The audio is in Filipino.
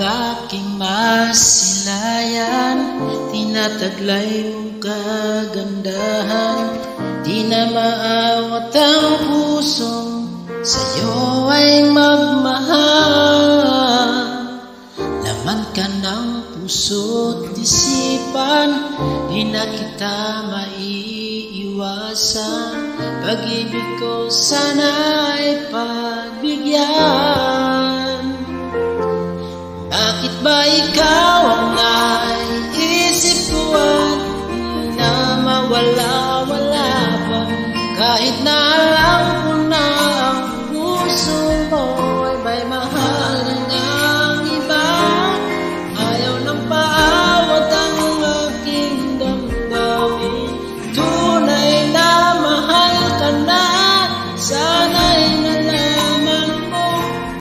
aking masilayan, tinataglay mong kagandahan. Di na maawat ang pusong sa'yo ay magmahal. Laman ka ng puso't isipan, di na kita maiiwasan. Pag-ibig ko sana ay pagbigyan. Bakit ba ikaw